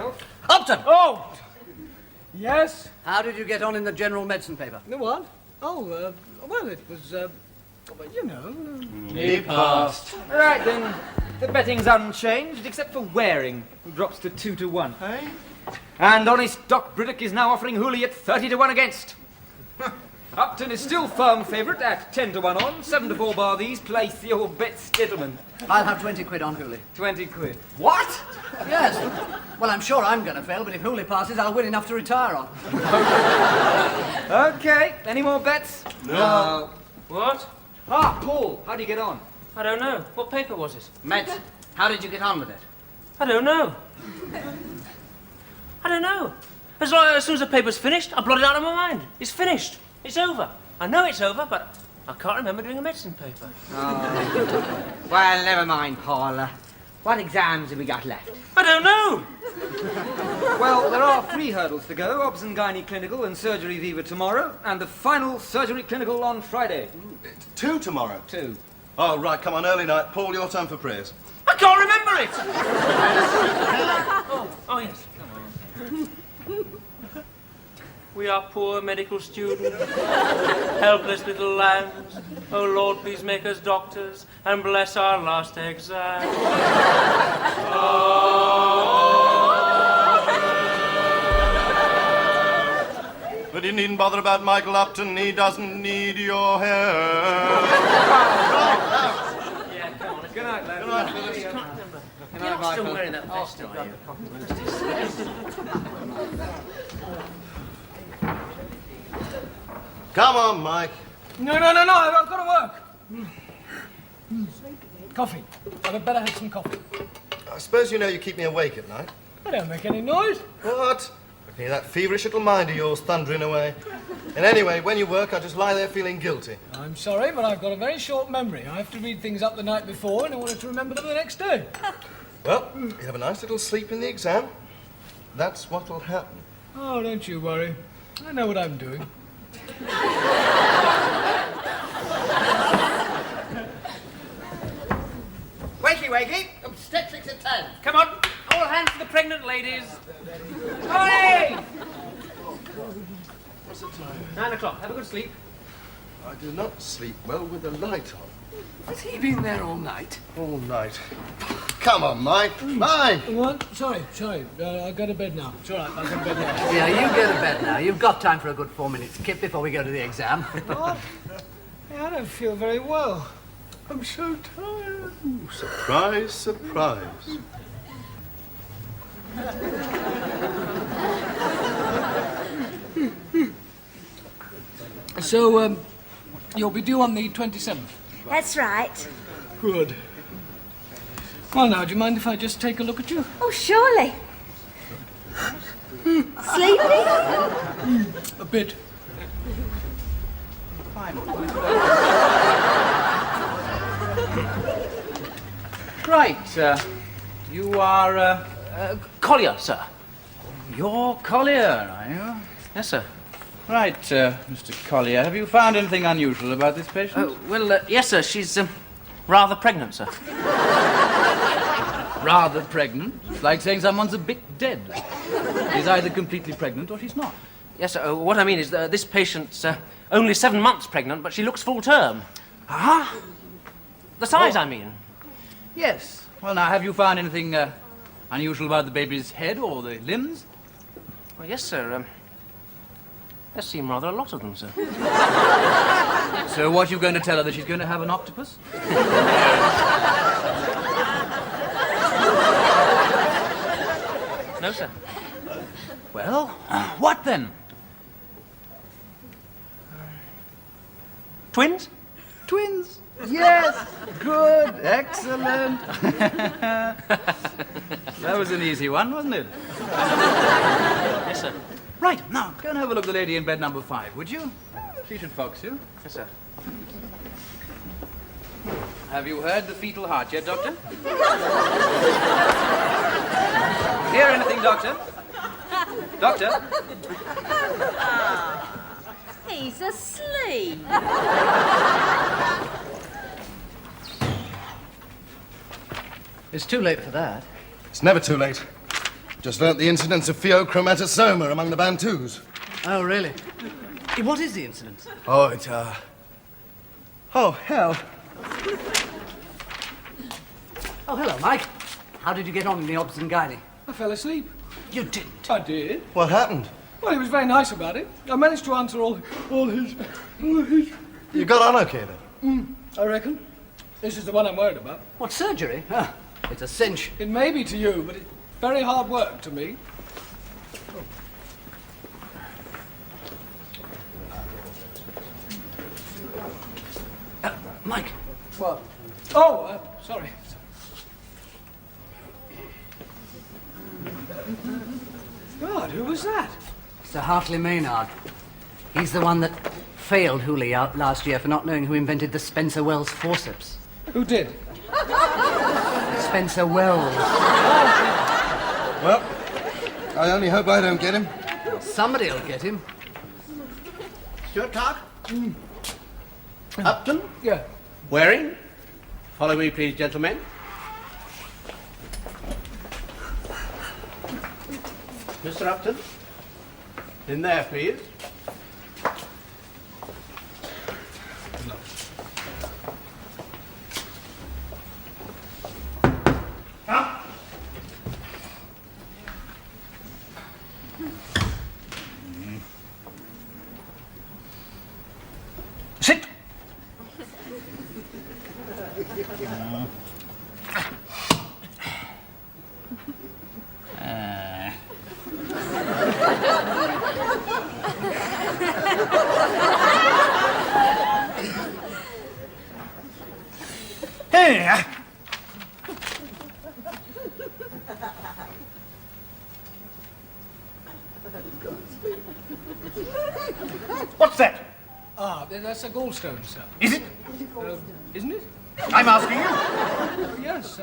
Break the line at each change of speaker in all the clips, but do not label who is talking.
off.
Upton!
Oh! Yes?
How did you get on in the general medicine paper?
The what? Oh, well, it was, well, you know...
He passed.
Right then, the betting's unchanged, except for Waring, who drops to 2 to 1.
Hey?
And honest Doc Briddock is now offering Hooley at 30 to 1 against. Upton is still firm favourite at 10 to 1 on, 7 to 4 bar these. Place your bets, gentlemen.
I'll have 20 quid on Hooley.
20 quid. What?
Yes. Well, I'm sure I'm going to fail, but if Hooley passes, I'll win enough to retire on.
Okay, any more bets?
No.
What?
Ah, Paul, how do you get on?
I don't know. What paper was it?
Meds, how did you get on with it?
I don't know. I don't know. As soon as the paper's finished, I blot it out of my mind. It's finished. It's over. I know it's over, but I can't remember doing a medicine paper.
Oh. Well, never mind, Paul. What exams have we got left?
I don't know.
Well, there are 3 hurdles to go. Obs and Gynae Clinical and Surgery Viva tomorrow, and the final Surgery Clinical on Friday.
2 tomorrow.
2.
Oh, right, come on, early night. Paul, your turn for prayers.
I can't remember it. oh, yes. Come on. We are poor medical students, helpless little lambs. Oh, Lord, please make us doctors and bless our last exam.
But you needn't bother about Michael Upton. He doesn't need your help.
Yeah, come on.
Good night, lad.
Good night,
I
Phillips.
can't remember.
Good
You're
night,
not still
Michael.
wearing that vest, are you?
Come on, Mike.
No, I've got to work. Coffee. I'd better have some coffee.
I suppose you know you keep me awake at night.
I don't make any noise.
What? I can hear that feverish little mind of yours thundering away. And anyway, when you work, I just lie there feeling guilty.
I'm sorry, but I've got a very short memory. I have to read things up the night before in order to remember them the next day.
Well, you have a nice little sleep in the exam. That's what'll happen.
Oh, don't you worry. I know what I'm doing.
Wakey. Obstetrics at 10.
Come on, all hands to the pregnant ladies.
Hey!
What's the time?
9 o'clock. Have a good sleep.
I do not sleep well with the light on.
Has he been there all night?
All night. Come on, Mike. Mike!
What? Sorry. I'll go to bed now. It's all right, I'll go to bed now.
Yeah, you go to bed now. You've got time for a good 4 minutes kip before we go to the exam.
What? I don't feel very well. I'm so tired.
Ooh, surprise, surprise.
So, you'll be due on the 27th?
That's right.
Good. Well, now, do you mind if I just take a look at you?
Oh, surely. Sleepy?
A bit.
Right, you are,
Collier, sir.
you're Collier, are you?
Yes, sir.
Right, Mr. Collier, have you found anything unusual about this patient?
Yes, sir. She's rather pregnant, sir.
Rather pregnant. It's like saying someone's a bit dead. She's either completely pregnant or she's not.
Yes, sir. What I mean is this patient's only 7 months pregnant, but she looks full term.
Ah?
The size, I mean.
Yes. Well, now, have you found anything unusual about the baby's head or the limbs?
Well, yes, sir. There seem rather a lot of them, sir.
So what, you going to tell her that she's going to have an octopus?
No, sir.
Well, what then?
Twins?
Twins. Yes. Good. Excellent. That was an easy one, wasn't it?
Yes, sir.
Right, now, go and have a look at the lady in bed number 5, would you? She should fox you.
Yes, sir.
Have you heard the fetal heart yet, Doctor? Hear anything, Doctor? Doctor?
He's asleep.
It's too late for that.
It's never too late. Just learnt the incidence of pheochromatosoma among the Bantus.
Oh, really? What is the incident?
Oh, it's, Oh, hell.
Oh, hello, Mike. How did you get on in the obs and gynae?
I fell asleep.
You didn't.
I did.
What happened?
Well, he was very nice about it. I managed to answer all his...
You got on okay, then?
I reckon. This is the one I'm worried about.
What, surgery? Ah, it's a cinch.
It may be to you, but it's very hard work to me.
Mike,
What? Oh, sorry. God, who was that?
Sir Hartley Maynard. He's the one that failed Hooley out last year for not knowing who invented the Spencer Wells forceps.
Who did?
Spencer Wells.
Well, I only hope I don't get him.
Somebody'll get him.
Stuart Clark? Upton?
Yeah.
Waring? Follow me, please, gentlemen. Mr. Upton? In there, please.
Sit! Here. What's that?
Ah, that's a gallstone, sir.
Is it?
Isn't it?
I'm asking you.
Yes,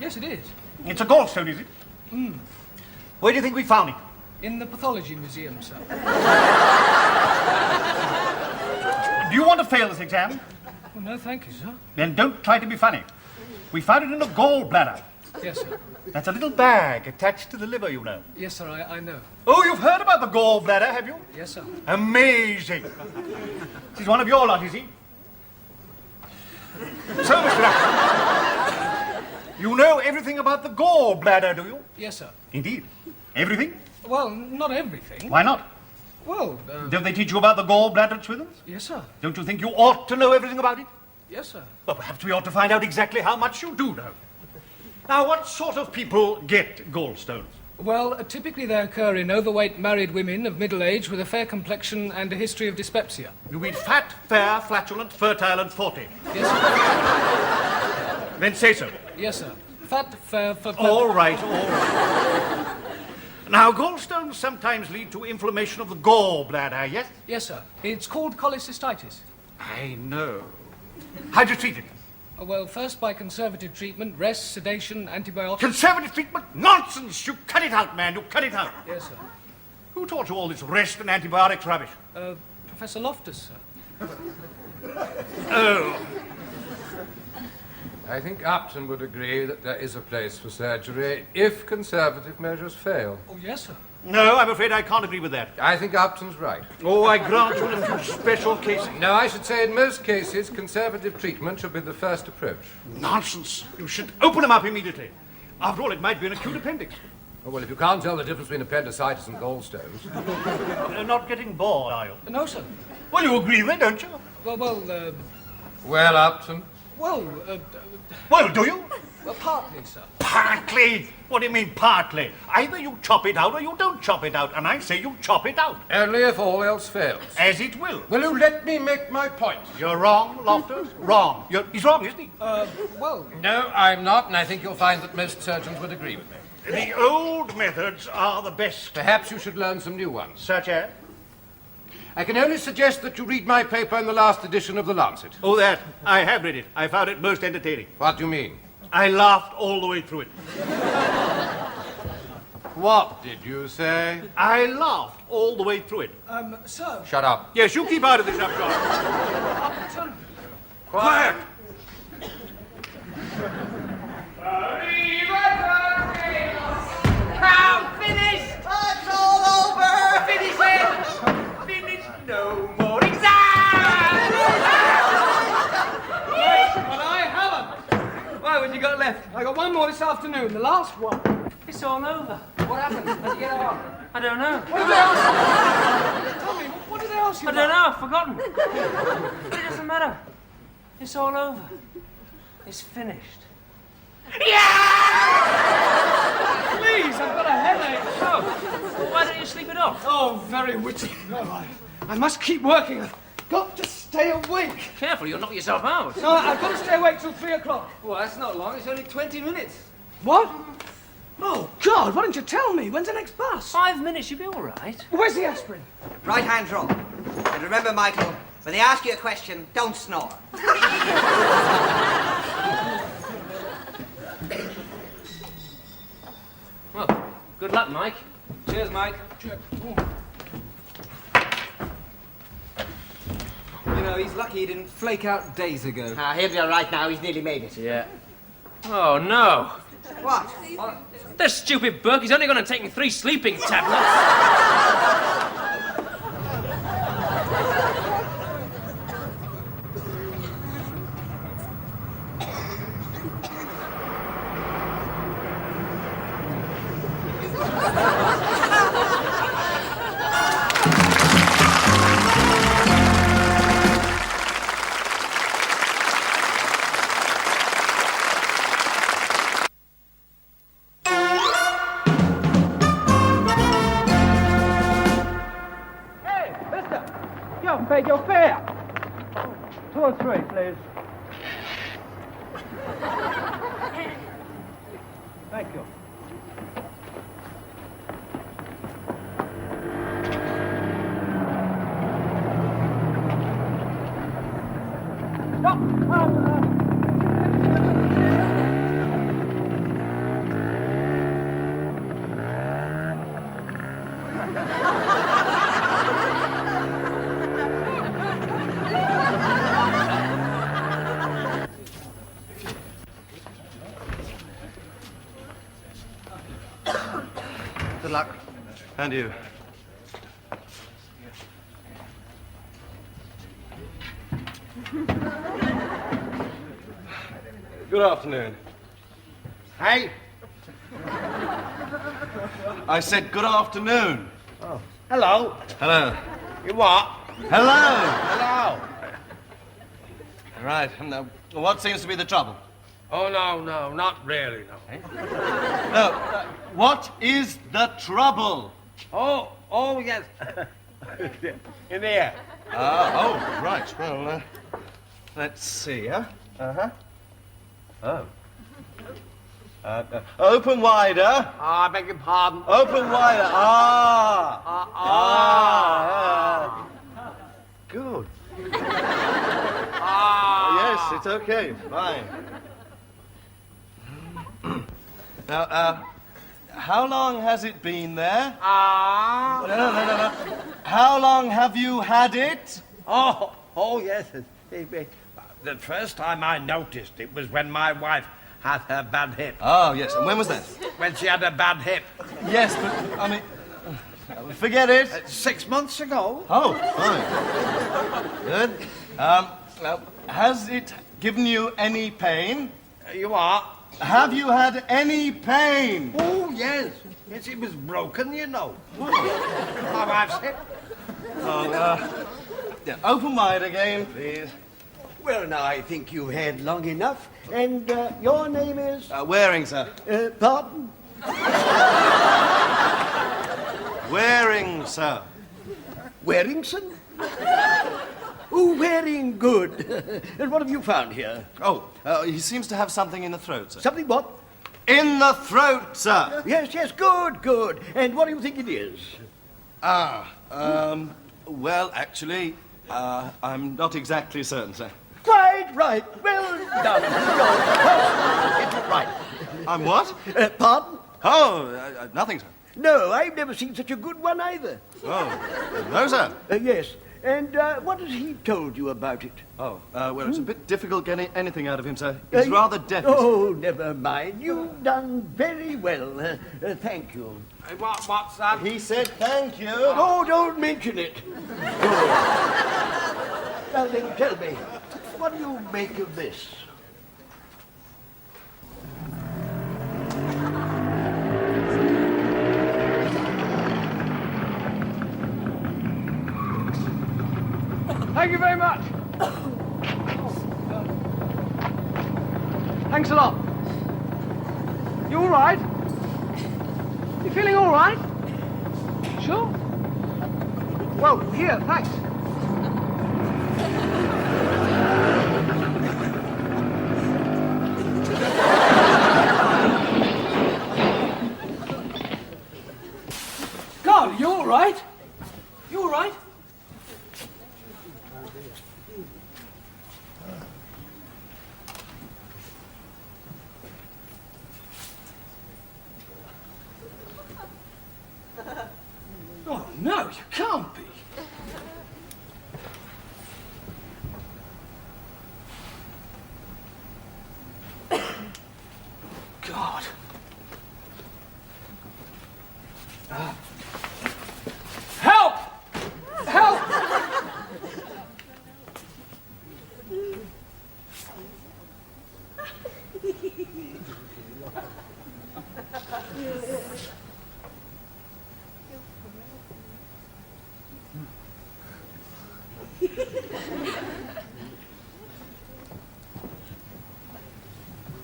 yes it is.
It's a gallstone, is it? Where do you think we found it?
In the pathology museum, sir.
Do you want to fail this exam?
Oh, no, thank you, sir.
Then don't try to be funny. We found it in a gallbladder.
Yes, sir.
That's a little bag attached to the liver, you know.
Yes, sir, I know.
Oh, you've heard about the gallbladder, have you?
Yes, sir.
Amazing. This is one of your lot, is he? So, Mr. Upton, you know everything about the gallbladder, do you?
Yes, sir.
Indeed. Everything?
Well, not everything.
Why not?
Well,
Don't they teach you about the gallbladder at Swithins?
yes, sir.
Don't you think you ought to know everything about it?
Yes, sir.
Well, perhaps we ought to find out exactly how much you do know. Now, what sort of people get gallstones?
Well, typically they occur in overweight married women of middle age with a fair complexion and a history of dyspepsia.
You mean fat, fair, flatulent, fertile, and 40.
Yes, sir.
Then say so.
Yes, sir. Fat, fair,
All right, all right. Now, gallstones sometimes lead to inflammation of the gallbladder, yes?
Yes, sir. It's called cholecystitis.
I know. How'd you treat it?
Well, first by conservative treatment, rest, sedation, antibiotics.
Conservative treatment? Nonsense! You cut it out, man, you cut it out.
Yes, sir.
Who taught you all this rest and antibiotics rubbish?
Professor Loftus, sir.
Oh.
I think Upton would agree that there is a place for surgery if conservative measures fail.
Oh, yes, sir.
No, I'm afraid I can't agree with that.
I think Upton's right.
Oh, I grant you in a few special cases.
No, I should say in most cases, conservative treatment should be the first approach.
Nonsense. You should open them up immediately. After all, it might be an acute appendix.
Oh, well, if you can't tell the difference between appendicitis and gallstones.
You're not getting bored, are you?
No, sir.
Well, you agree then, don't you?
Well, Upton?
Well, do you?
Partly, sir.
Partly? What do you mean, partly? Either you chop it out or you don't chop it out, and I say you chop it out.
Only if all else fails.
As it will.
Will you let me make my point?
You're wrong, Loftus. Wrong. He's wrong, isn't he?
No, I'm not, and I think you'll find that most surgeons would agree with me.
The old methods are the best.
Perhaps you should learn some new ones.
Such as?
I can only suggest that you read my paper in the last edition of The Lancet.
Oh, that. I have read it. I found it most entertaining.
What do you mean?
I laughed all the way through it.
What did you say?
I laughed all the way through it.
Sir.
Shut up.
Yes, you keep out of this, Upjohn.
Upton.
Quiet.
How
I got one more this afternoon, the last one.
It's all over.
What happened? How'd you get on?
I don't know.
What did they ask you? Tell me, what did they ask you
I don't know, I've forgotten. But it doesn't matter. It's all over. It's finished.
Please, I've got a headache.
Oh, well, why don't you sleep it off?
Oh, very witty. No, I must keep working. I've got to stay awake.
Careful, you'll knock yourself out.
No, I've got to stay awake till 3 o'clock.
Well, that's not long. It's only 20 minutes.
What? Oh, God, why didn't you tell me? When's the next bus?
5 minutes, you'll be all right.
Where's the aspirin?
Right hand draw. And remember, Michael, when they ask you a question, don't snore.
Well, good luck, Mike.
Cheers, Mike.
Cheers.
You know, he's lucky he didn't flake out days ago.
He'll be all right now. He's nearly made it.
Yeah. Oh, no.
What?
This stupid Burke is only going to take me 3 sleeping tablets.
You haven't paid your fare. 2 or 3, please. Thank you. Stop!
Good luck. And you. Good afternoon.
Hey?
I said good afternoon.
Oh. Hello.
Hello.
You what?
Hello.
Hello.
Right. Now, what seems to be the trouble?
Oh, no, not really, no.
No. What is the trouble?
Oh, yes. In here.
Oh, right. Well, let's see, huh? Uh-huh. Oh. Open wider.
I beg your pardon.
Open wider. Good. Yes, it's okay. Fine. Now, how long has it been there? No. How long have you had it?
Oh, yes. The first time I noticed it was when my wife had her bad hip.
Oh, yes. And when was that?
When she had a bad hip.
Yes, but, I mean, forget it.
6 months ago.
Oh, fine. Good. Now, has it given you any pain?
You are?
Have you had any pain?
Oh, yes. Yes, it was broken, you know. My wife's hip.
Yeah, open wide again, please.
Well, now, I think you've had long enough. And your name is?
Waring, sir.
Pardon?
Waring, sir.
Waringson? Oh, Waring, good. And what have you found here?
Oh, he seems to have something in the throat, sir.
Something what?
In the throat, sir.
Yes, good. And what do you think it is?
Well, actually, I'm not exactly certain, sir.
Right. Well done. Get it right.
I'm what?
Pardon?
Oh, nothing, sir.
No, I've never seen such a good one either.
Oh, no, sir.
Yes. And what has he told you about it?
Oh, well, it's a bit difficult getting anything out of him, sir. He's rather deaf.
Oh, never mind. You've done very well. Thank you.
What's that?
He said thank you.
Oh, don't mention it. Now then, tell me, what do you make of this?
Thank you very much. Thanks a lot. You all right? You feeling all right? Sure? Well, here, thanks. God, you all right? You all right? Oh, no, you can't be. God. Help! Help!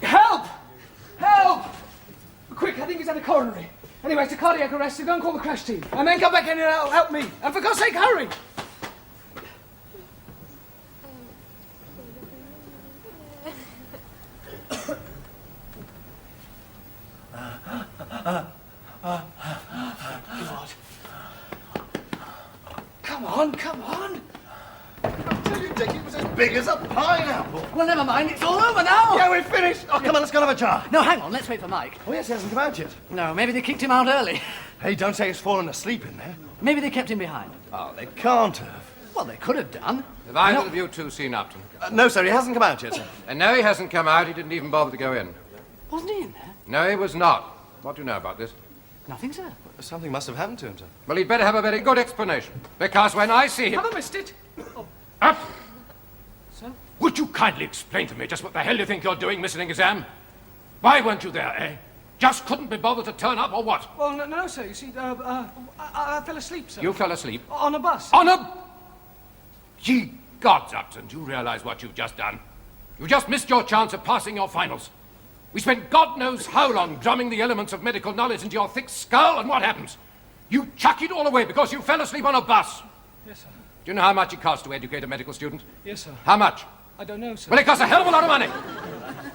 Help! Help! Quick, I think he's had a coronary. Anyway, it's a cardiac arrest, so go and call the crash team. And then come back in and help me. And for God's sake, hurry! God. Come on, come on!
I tell you, Dick, it was as big as a pineapple.
Well, never mind. It's all over now.
Yeah, we're finished. Oh, come on, let's go and have a jar.
No, hang on. Let's wait for Mike.
Oh, yes, he hasn't come out yet.
No, maybe they kicked him out early.
Hey, don't say he's fallen asleep in there.
Maybe they kept him behind.
Oh, they can't have.
Well, they could have done.
Have either of you two seen Upton?
No, sir, he hasn't come out yet, sir.
And no, he hasn't come out. He didn't even bother to go in.
Wasn't he in there?
No, he was not. What do you know about this?
Nothing, sir.
Something must have happened to him, sir.
Well, he'd better have a very good explanation. Because when I see him...
Have I missed it?
Upton!
Sir?
Would you kindly explain to me just what the hell you think you're doing missing an exam? Why weren't you there, eh? Just couldn't be bothered to turn up, or what?
Well, no, sir. You see, I fell asleep, sir.
You fell asleep?
On a bus.
On a... Ye gods, Upton, do you realize what you've just done? You just missed your chance of passing your finals. We spent God knows how long drumming the elements of medical knowledge into your thick skull, and what happens? You chuck it all away because you fell asleep on a bus.
Yes, sir.
Do you know how much it costs to educate a medical student?
Yes, sir.
How much?
I don't know, sir.
Well, it costs a hell of a lot of money.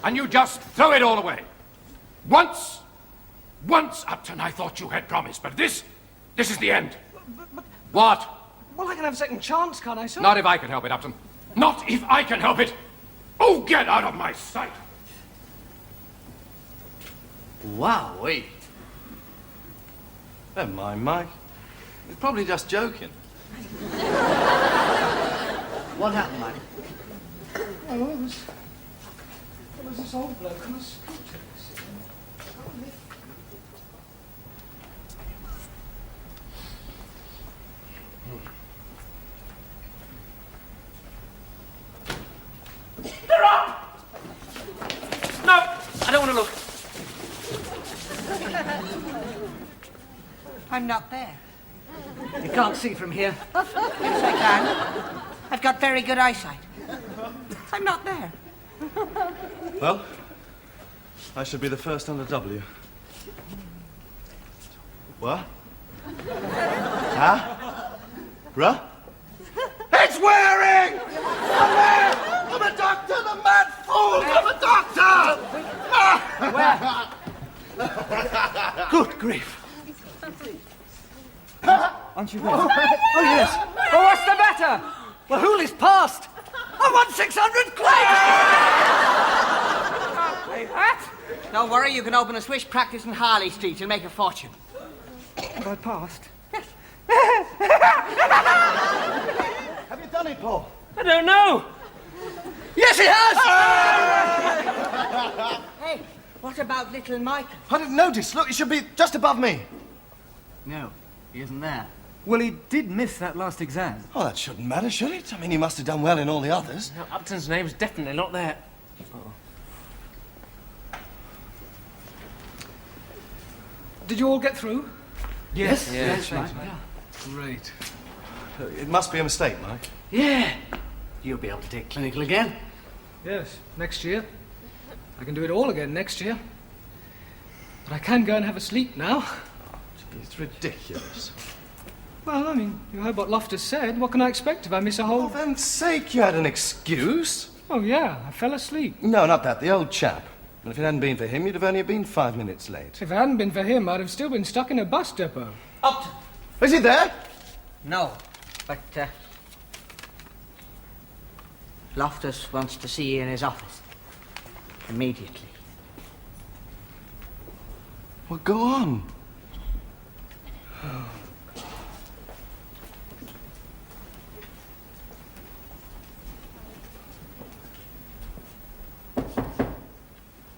And you just throw it all away. Once, Upton, I thought you had promised, but this is the end. What?
Well, I can have a second chance, can't I, sir?
Not if I can help it, Upton. Not if I can help it. Oh, get out of my sight.
Wowee.
Never mind, Mike. He's probably just joking.
What happened, Mike?
Oh, there was this old bloke on a scooter.
They're up! No, I don't want to look.
I'm not there.
You can't see from here.
Yes, I can. I've got very good eyesight. I'm not there.
Well, I should be the first under W. What? Huh? Bruh? It's wearing! I'm a doctor, the mad fool! I'm a doctor!
Good grief.
Aren't you ready?
Oh, yes.
Oh, what's the matter?
Well, Hooley's passed. I won 600 quid!
What? Don't worry, you can open a swish practice in Harley Street. You'll make a fortune.
Have I passed?
Have you done it, Paul?
I don't know.
Yes, he has!
Hey, what about little Michael?
I didn't notice. Look, it should be just above me.
No, he isn't there.
Well, he did miss that last exam.
Oh, that shouldn't matter, should it? I mean, he must have done well in all the others.
No, Upton's name's definitely not there.
Did you all get through?
Yes,
Yes,
right.
Great.
It must be a mistake, Mike.
Yeah. You'll be able to take clinical again.
Yes, next year. I can do it all again next year. But I can go and have a sleep now.
It's ridiculous.
Well, I mean, you heard what Loftus said. What can I expect if I miss a whole...
For heaven's sake, you had an excuse.
Oh, yeah, I fell asleep.
No, not that, the old chap. And if it hadn't been for him, you'd have only been 5 minutes late.
If it hadn't been for him, I'd have still been stuck in a bus depot.
Upton.
Is he there?
No, but Loftus wants to see you in his office. Immediately.
Well, go on.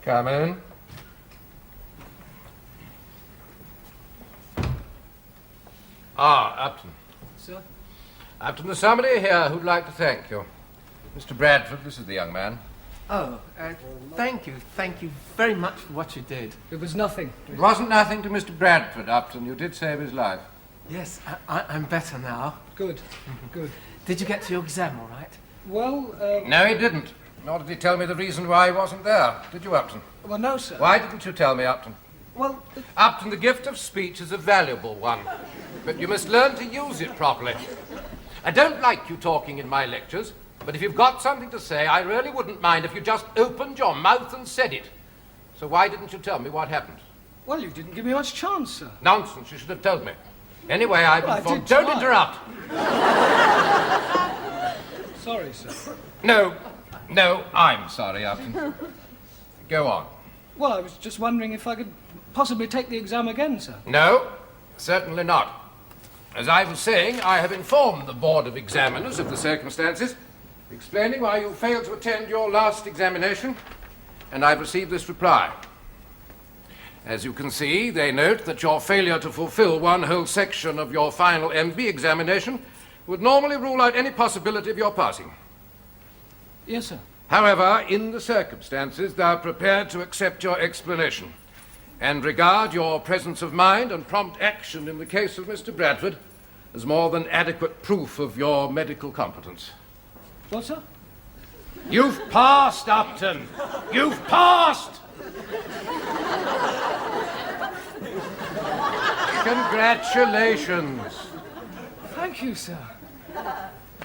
Come in. Ah, Upton.
Sir?
Upton, there's somebody here who'd like to thank you. Mr. Bradford, this is the young man.
Oh, thank you very much for what you did.
It was nothing.
It wasn't nothing to Mr. Bradford, Upton. You did save his life.
Yes, I'm better now.
Good, good.
Did you get to your exam all right?
Well,
No, he didn't. Nor did he tell me the reason why he wasn't there. Did you, Upton?
well, no, sir.
Why didn't you tell me, Upton?
Well,
Upton, the gift of speech is a valuable one, but you must learn to use it properly. I don't like you talking in my lectures, but if you've got something to say, I really wouldn't mind if you just opened your mouth and said it. So why didn't you tell me what happened?
well, you didn't give me much chance, sir.
Nonsense, you should have told me. Anyway, I've
Well, I
informed...
did
Don't
try.
interrupt.
Sorry, sir.
No, I'm sorry, Upton. Go on.
Well, I was just wondering if I could possibly take the exam again, sir.
No, certainly not. As I was saying, I have informed the Board of Examiners of the circumstances, explaining why you failed to attend your last examination, and I've received this reply. As you can see, they note that your failure to fulfill one whole section of your final MB examination would normally rule out any possibility of your passing.
Yes, sir.
However, in the circumstances, they are prepared to accept your explanation and regard your presence of mind and prompt action in the case of Mr. Bradford as more than adequate proof of your medical competence.
What, sir?
You've passed, Upton! You've passed! Congratulations!
Thank you, sir.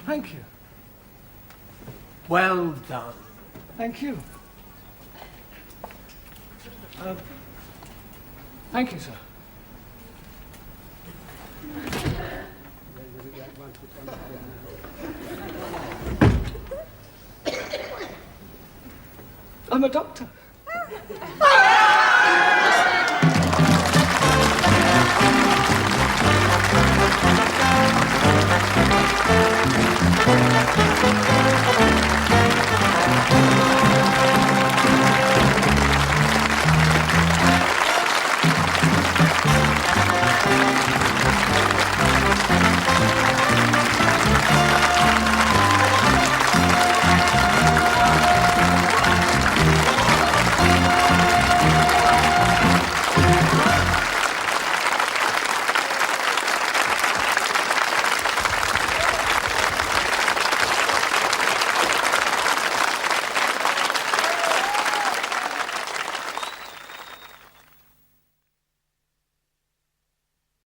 Thank you.
Well done.
Thank you. Thank you, sir. I'm a doctor.